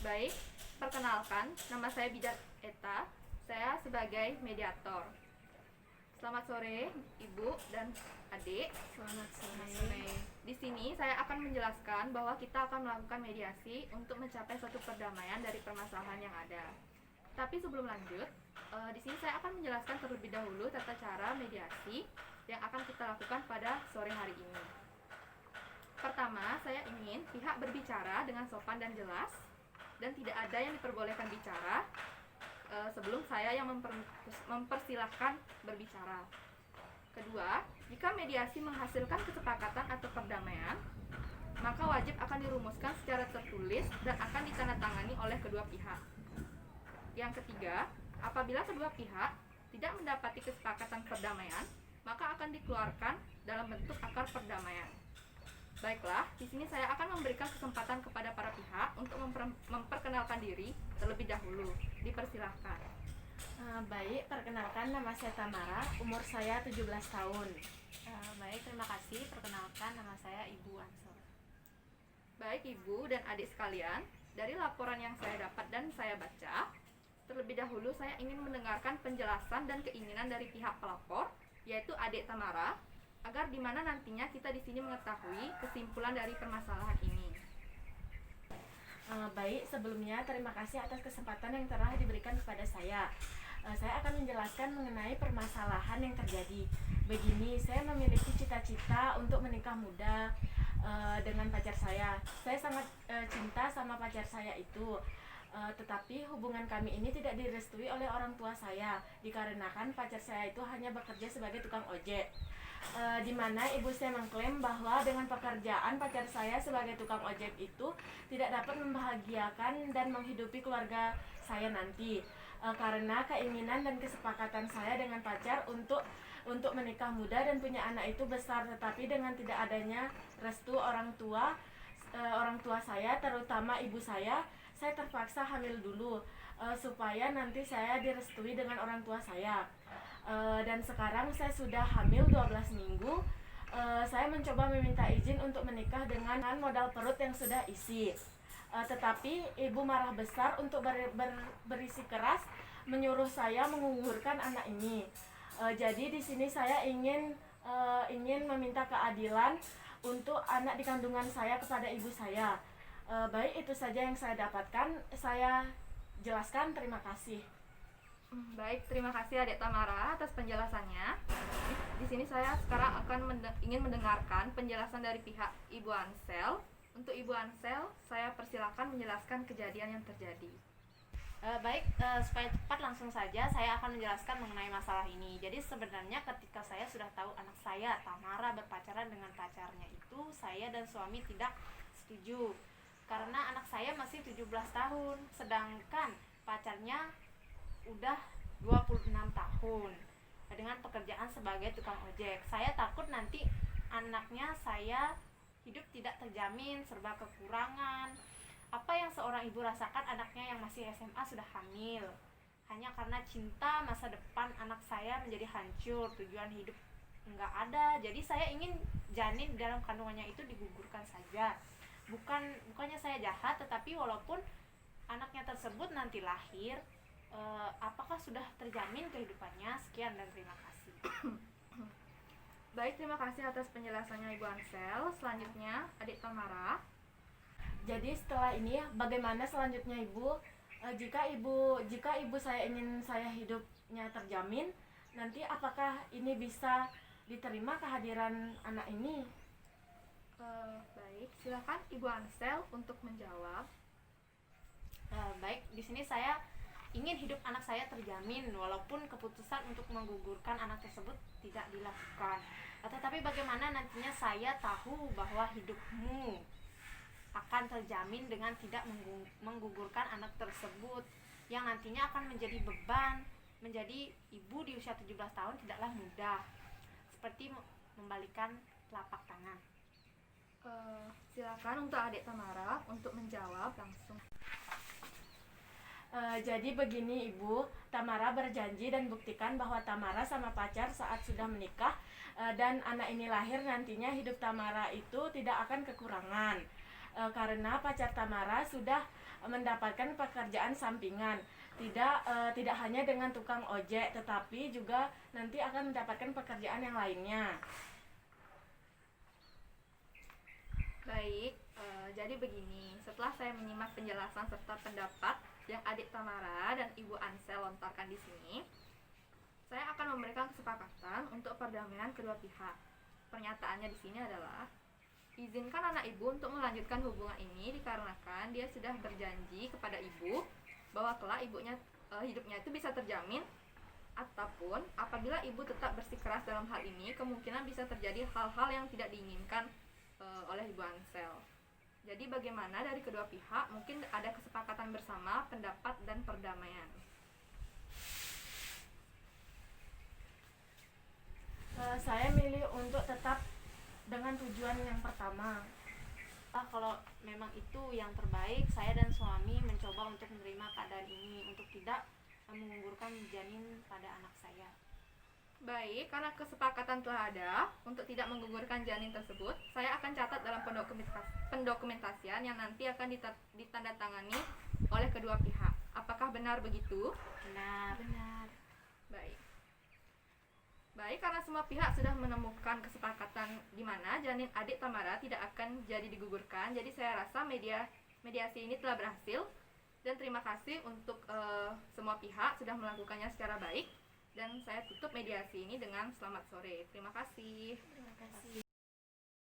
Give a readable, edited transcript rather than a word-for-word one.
Baik, perkenalkan, nama saya Bidat Eta. Saya sebagai mediator. Selamat sore, Ibu dan Adik. Selamat Selamat sore. sore. Di sini saya akan menjelaskan bahwa kita akan melakukan mediasi untuk mencapai suatu perdamaian dari permasalahan yang ada. Tapi sebelum lanjut, di sini saya akan menjelaskan terlebih dahulu tata cara mediasi yang akan kita lakukan pada sore hari ini. Pertama, saya ingin pihak berbicara dengan sopan dan jelas dan tidak ada yang diperbolehkan bicara sebelum saya yang mempersilahkan berbicara. Kedua, jika mediasi menghasilkan kesepakatan atau perdamaian, maka wajib akan dirumuskan secara tertulis dan akan ditandatangani oleh kedua pihak. Yang ketiga, apabila kedua pihak tidak mendapati kesepakatan perdamaian, maka akan dikeluarkan dalam bentuk akar perdamaian. Baiklah, di sini saya akan memberikan kesempatan kepada para pihak untuk memperkenalkan diri terlebih dahulu. Dipersilahkan. Baik, perkenalkan nama saya Tamara, umur saya 17 tahun. Baik, terima kasih. Perkenalkan, nama saya Ibu Ansor. Baik Ibu dan adik sekalian, dari laporan yang saya dapat dan saya baca, terlebih dahulu saya ingin mendengarkan penjelasan dan keinginan dari pihak pelapor, yaitu adik Tamara, agar di mana nantinya kita di sini mengetahui kesimpulan dari permasalahan ini. Baik, sebelumnya terima kasih atas kesempatan yang telah diberikan kepada saya. Saya akan menjelaskan mengenai permasalahan yang terjadi. Begini, saya memiliki cita-cita untuk menikah muda dengan pacar saya. Saya sangat cinta sama pacar saya itu. Tetapi hubungan kami ini tidak direstui oleh orang tua saya, dikarenakan pacar saya itu hanya bekerja sebagai tukang ojek. Di mana ibu saya mengklaim bahwa dengan pekerjaan pacar saya sebagai tukang ojek itu tidak dapat membahagiakan dan menghidupi keluarga saya nanti. Karena keinginan dan kesepakatan saya dengan pacar untuk menikah muda dan punya anak itu besar, tetapi dengan tidak adanya restu orang tua saya, terutama ibu saya terpaksa hamil dulu supaya nanti saya direstui dengan orang tua saya. Dan sekarang saya sudah hamil 12 minggu. Saya mencoba meminta izin untuk menikah dengan modal perut yang sudah isi. Tetapi ibu marah besar untuk berisi keras menyuruh saya menggugurkan anak ini. Jadi di sini saya ingin meminta keadilan untuk anak di kandungan saya kepada ibu saya. Baik, itu saja yang saya dapatkan. Saya jelaskan, terima kasih. Baik, terima kasih Adik Tamara atas penjelasannya. Di sini saya sekarang akan ingin mendengarkan penjelasan dari pihak Ibu Ansel. Untuk Ibu Ansel, saya persilakan menjelaskan kejadian yang terjadi. Supaya cepat langsung saja saya akan menjelaskan mengenai masalah ini. Jadi sebenarnya ketika saya sudah tahu anak saya Tamara berpacaran dengan pacarnya itu, saya dan suami tidak setuju. Karena anak saya masih 17 tahun, sedangkan pacarnya udah 26 tahun dengan pekerjaan sebagai tukang ojek. Saya takut nanti anaknya saya hidup tidak terjamin, serba kekurangan. Apa yang seorang ibu rasakan anaknya yang masih SMA sudah hamil, hanya karena cinta masa depan anak saya menjadi hancur, tujuan hidup enggak ada. Jadi saya ingin janin dalam kandungannya itu digugurkan saja. Bukannya saya jahat, tetapi walaupun anaknya tersebut nanti lahir, apakah sudah terjamin kehidupannya? Sekian dan terima kasih. Baik, terima kasih atas penjelasannya Ibu Ansel. Selanjutnya Adik Tamara. Jadi setelah ini bagaimana selanjutnya Ibu? Jika ibu saya ingin saya hidupnya terjamin, nanti apakah ini bisa diterima kehadiran anak ini? Baik, silakan Ibu Ansel untuk menjawab. Baik, di sini saya ingin hidup anak saya terjamin walaupun keputusan untuk menggugurkan anak tersebut tidak dilakukan. Tetapi bagaimana nantinya saya tahu bahwa hidupmu akan terjamin dengan tidak menggugurkan anak tersebut yang nantinya akan menjadi beban. Menjadi ibu di usia 17 tahun tidaklah mudah, seperti membalikan telapak tangan. Silakan untuk Adik Tamara untuk menjawab langsung. Jadi begini Ibu, Tamara berjanji dan buktikan bahwa Tamara sama pacar saat sudah menikah dan anak ini lahir nantinya hidup Tamara itu tidak akan kekurangan. karena pacar Tamara sudah mendapatkan pekerjaan sampingan. Tidak hanya dengan tukang ojek, tetapi juga nanti akan mendapatkan pekerjaan yang lainnya. Baik, jadi begini, setelah saya menyimak penjelasan serta pendapat yang adik Tamara dan Ibu Ansel lontarkan di sini, saya akan memberikan kesepakatan untuk perdamaian kedua pihak. Pernyataannya di sini adalah, izinkan anak ibu untuk melanjutkan hubungan ini dikarenakan dia sudah berjanji kepada ibu bahwa kelak hidupnya itu bisa terjamin, ataupun apabila ibu tetap bersikeras dalam hal ini, kemungkinan bisa terjadi hal-hal yang tidak diinginkan oleh Ibu Ansel. Jadi bagaimana dari kedua pihak, mungkin ada kesepakatan bersama, pendapat dan perdamaian. Saya milih untuk tetap dengan tujuan yang pertama. Kalau memang itu yang terbaik, saya dan suami mencoba untuk menerima keadaan ini untuk tidak menggugurkan janin pada anak saya. Baik, karena kesepakatan telah ada untuk tidak menggugurkan janin tersebut, saya akan catat dalam pendokumentasian yang nanti akan ditandatangani oleh kedua pihak. Apakah benar begitu? Benar. Baik. Baik, karena semua pihak sudah menemukan kesepakatan di mana janin adik Tamara tidak akan jadi digugurkan, jadi saya rasa mediasi ini telah berhasil. Dan terima kasih untuk semua pihak sudah melakukannya secara baik. Dan saya tutup mediasi ini dengan selamat sore. Terima kasih. Terima kasih.